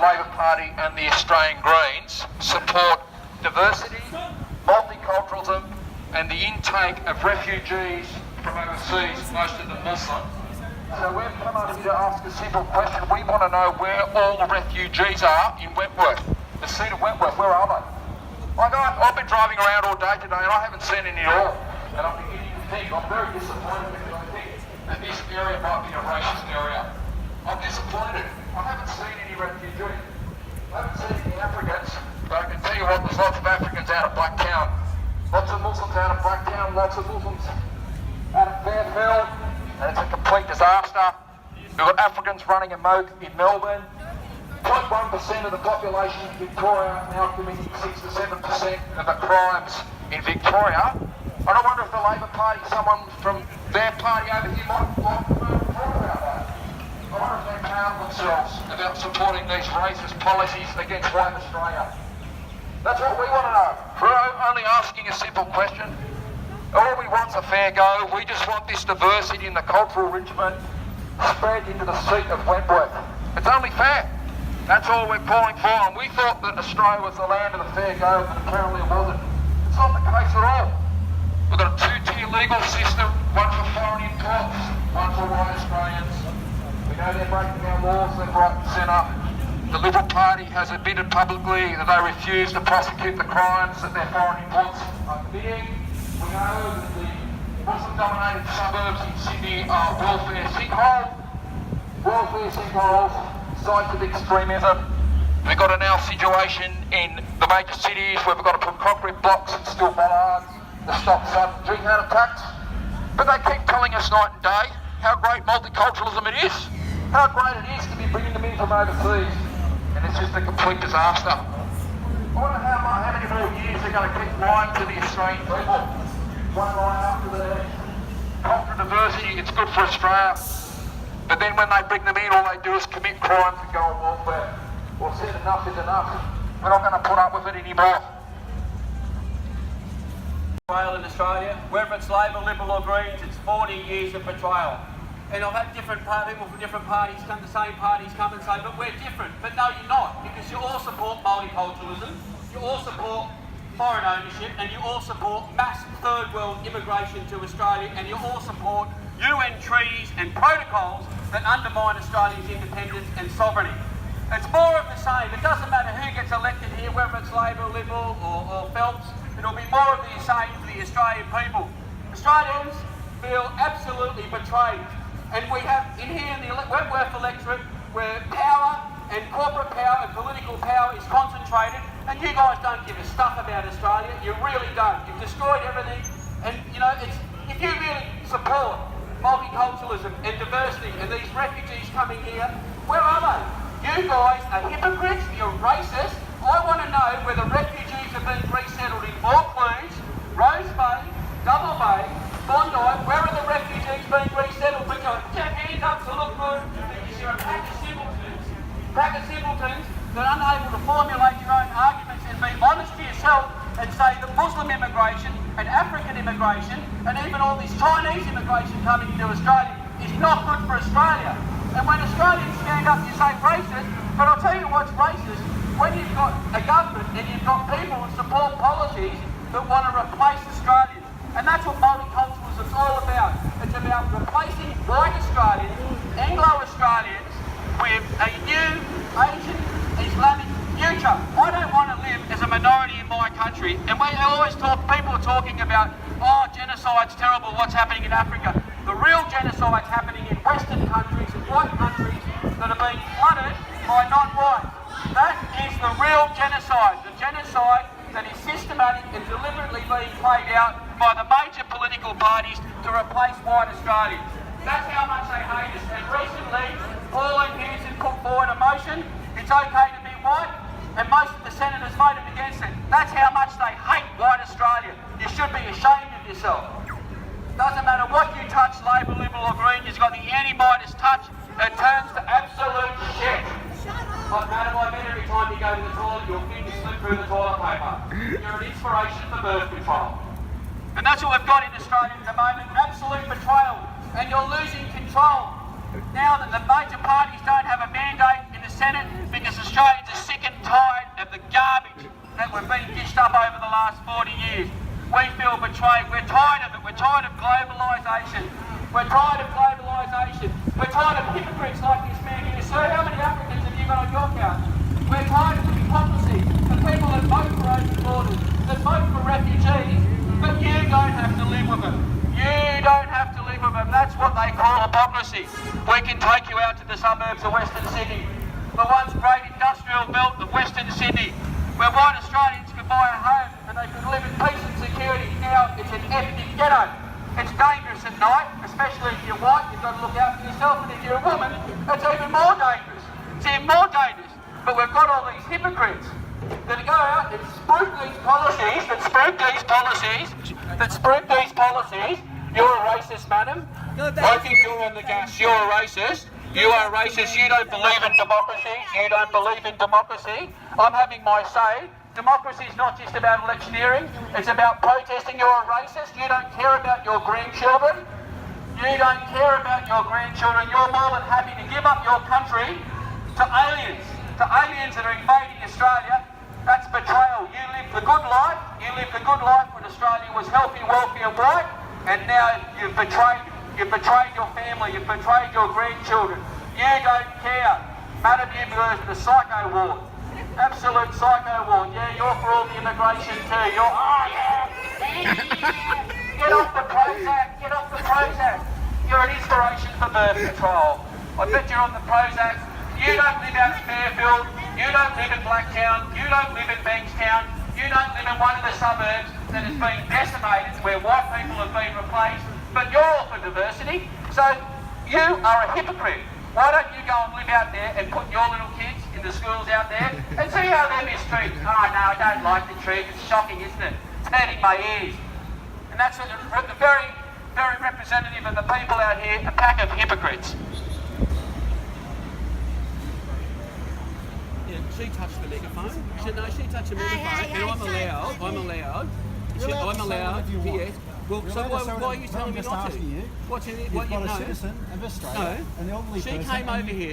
Labor Party and the Australian Greens support diversity, multiculturalism and the intake of refugees from overseas, most of them Muslim. So we've come over here to ask a simple question. We want to know where all the refugees are in Wentworth, the seat of Wentworth. Where are they? I've been driving around all day today and I haven't seen any at all. And I'm beginning to think, I'm very disappointed because I think that this area might be a racist area. I'm disappointed. I haven't seen any refugees. I haven't seen any Africans, but I can tell you what, there's lots of Africans out of Blacktown. Lots of Muslims out of Blacktown, lots of Muslims out of Fairfield, and it's a complete disaster. We've got Africans running amok in Melbourne. 0.1% of the population in Victoria now committing 6 to 7% of the crimes in Victoria. And I wonder if the Labor Party, someone from their party over here might talk about that. I wonder if they pound themselves about supporting these racist policies against white Australia. That's what we want to know. We're only asking a simple question. All we want's a fair go. We just want this diversity in the cultural enrichment spread into the seat of Wentworth. It's only fair. That's all we're calling for. And we thought that Australia was the land of the fair go, but apparently it wasn't. It's not the case at all. We've got a two-tier legal system, one for foreign imports, one for white Australians. We know they're breaking our laws left, right and centre. The Liberal Party has admitted publicly that they refuse to prosecute the crimes that their foreign imports are committing. We know that the Muslim-dominated suburbs in Sydney are welfare sinkholes, sites of extremism. We've got a now situation in the major cities where we've got to put concrete blocks and steel bollards to stop sudden drink heart attacks. But they keep telling us night and day how great multiculturalism it is, how great it is to be bringing them in from overseas. And it's just a complete disaster. I wonder how many more years they're going to keep lying to the Australian people. One lie after the next. Cultural diversity, it's good for Australia. But then when they bring them in, all they do is commit crimes and go on welfare. Well, said enough is enough. We're not going to put up with it anymore. Betrayal in Australia, whether it's Labor, Liberal or Greens, it's 40 years of betrayal. And I've had different people from different parties come, the same parties come and say, but we're different. But no, you're not, because you all support multiculturalism, you all support foreign ownership, and you all support mass third world immigration to Australia, and you all support UN treaties and protocols that undermine Australia's independence and sovereignty. It's more of the same. It doesn't matter who gets elected here, whether it's Labor, Liberal or Phelps, it'll be more of the same for the Australian people. Australians feel absolutely betrayed. And we have in here in the Wentworth electorate where power and corporate power and political power is concentrated, and you guys don't give a stuff about Australia. You really don't. You've destroyed everything. And you know, if you really support multiculturalism and diversity and these refugees coming here, where are they? You guys are hypocrites. You're racist. I want to know where the refugees are being resettled in Vaucluse, Rose Bay, Double Bay, Bondi. Where are the refugees being resettled? Put your hands up to look good, because you're a pack of simpletons that are unable to formulate your own arguments and be honest to yourself and say that Muslim immigration and African immigration and even all this Chinese immigration coming into Australia is not good for Australia. And when Australians stand up, you say racist, but I'll tell you what's racist. When you've got a government and you've got people who support policies that want to replace Australians. And that's what multiculturalism's all about. It's about replacing white Australians, Anglo-Australians, with a new Asian Islamic future. I don't want to live as a minority in my country. And we always people are talking about, oh, genocide's terrible, what's happening in Africa. The real genocide's happening in Western countries, in white countries that are being flooded by non-whites. That is the real genocide. The genocide that is systematic and deliberately being played out by the major political parties to replace white Australians. That's how much they hate us. And recently, Pauline Hanson put forward a motion, it's okay to be white, and most of the senators voted against it. That's how much they hate white Australia. You should be ashamed of yourself. Doesn't matter what you touch, Labor, Liberal or Green, you've got the anti-Midas touch, it turns to absolute shit. Madam, I bet every time you go to the toilet, your fingers slip through the toilet paper. You're an inspiration for birth control. And that's what we've got in Australia at the moment, absolute betrayal. And you're losing control. Now that the major parties don't have a mandate in the Senate because Australians are sick and tired of the garbage that we've been dished up over the last 40 years. We feel betrayed. We're tired of it. We're tired of globalisation. We're tired of globalisation. We're tired of hypocrites like this man here. Sir, how many Africans have you got on your count? We're tired of the hypocrisy of people that vote for open borders, that vote for refugees, but you don't have to live with them. You don't have to live with them. That's what they call hypocrisy. We can take you out to the suburbs of Western Sydney, the once great industrial belt of Western Sydney, where white Australians could buy a home and they could live in peace and security. Now it's an ethnic ghetto. It's dangerous at night, especially if you're white. You've got to look out for yourself, and if you're a woman, it's even more dangerous. It's even more dangerous. But we've got all these hypocrites that go out and spruik these policies, You're a racist, madam. I think you're on the gas. You're a racist. You are a racist. You don't believe in democracy. You don't believe in democracy. I'm having my say. Democracy is not just about electioneering. It's about protesting. You're a racist. You don't care about your grandchildren. You don't care about your grandchildren. You're more than happy to give up your country to aliens that are invading Australia. That's betrayal. You lived the good life. When Australia was healthy, wealthy and white, and now you've betrayed your family, you've betrayed your grandchildren. You don't care. Madam, you belong to the psycho ward. Absolute psycho ward. Yeah, you're for all the immigration too. You're, Get off the Prozac. You're an inspiration for birth control. I bet you're on the Prozac. You don't live out in Fairfield. You don't live in Blacktown. You don't live in Bankstown. You don't live in one of the suburbs that has been decimated, where white people have been replaced. But you're all for diversity. So you are a hypocrite. Why don't you go and live out there and put your little kids in the schools out there and see how they're mistreated? Oh no, I don't like the treat. It's shocking, isn't it? It's hurting my ears. And that's a very, very representative of the people out here, a pack of hypocrites. Yeah, she touched the megaphone. She touched the megaphone, and I'm allowed. Yes. Well, so why are you telling me not to? You've got a citizen of Australia, an elderly person.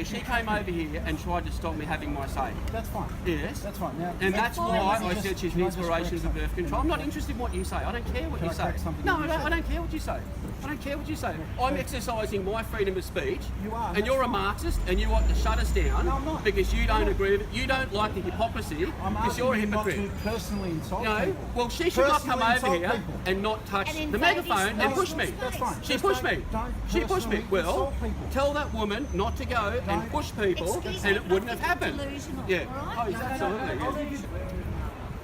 She came over here and tried to stop me having my say. That's fine. Yes. That's fine. Now, and that's why I said she's an inspiration for birth control. I'm not interested in what you say. I don't care what you say. No, I don't care what you say. I'm exercising my freedom of speech. You are. And you're a Marxist, and you want to shut us down. No, I'm not. Because you don't agree with it. You don't like the hypocrisy. Because you're a hypocrite. Not to personally insult people. Well, she should not come over here and not touch the megaphone and push me. That's fine. She pushed me. She pushed me. Well, tell that woman not to go and push people, and it wouldn't have happened. Yeah. Oh, absolutely.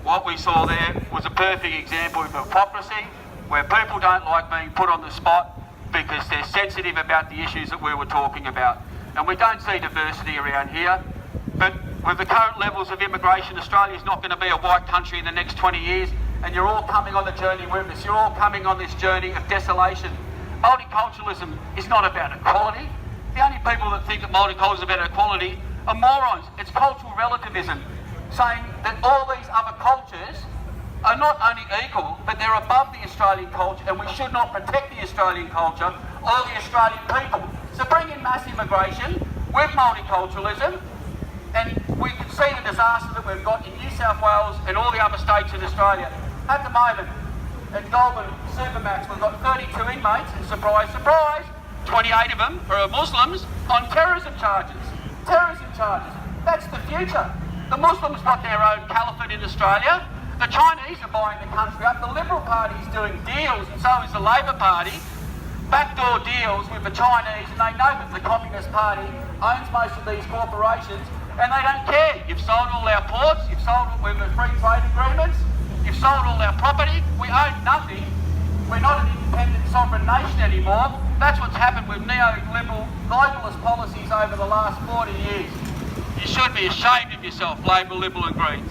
What we saw there was a perfect example of hypocrisy, where people don't like being put on the spot because they're sensitive about the issues that we were talking about. And we don't see diversity around here. But with the current levels of immigration, Australia's not going to be a white country in the next 20 years. And you're all coming on the journey with us. You're all coming on this journey of desolation. Multiculturalism is not about equality. The only people that think that multiculturalism is about equality are morons. It's cultural relativism, saying that all these other cultures are not only equal, but they're above the Australian culture, and we should not protect the Australian culture or the Australian people. So bring in mass immigration with multiculturalism, and we can see the disaster that we've got in New South Wales and all the other states in Australia. At the moment, at Goulburn Supermax, we've got 32 inmates, and surprise, surprise, 28 of them are Muslims on terrorism charges. That's the future. The Muslims got their own caliphate in Australia. The Chinese are buying the country up. The Liberal Party is doing deals, and so is the Labor Party, backdoor deals with the Chinese, and they know that the Communist Party owns most of these corporations, and they don't care. You've sold all our ports, you've sold all the free trade agreements, you've sold all our property. We own nothing. We're not an independent sovereign nation anymore. That's what's happened with neoliberal globalist policies over the last 40 years. You should be ashamed of yourself, Labor, Liberal and Greens.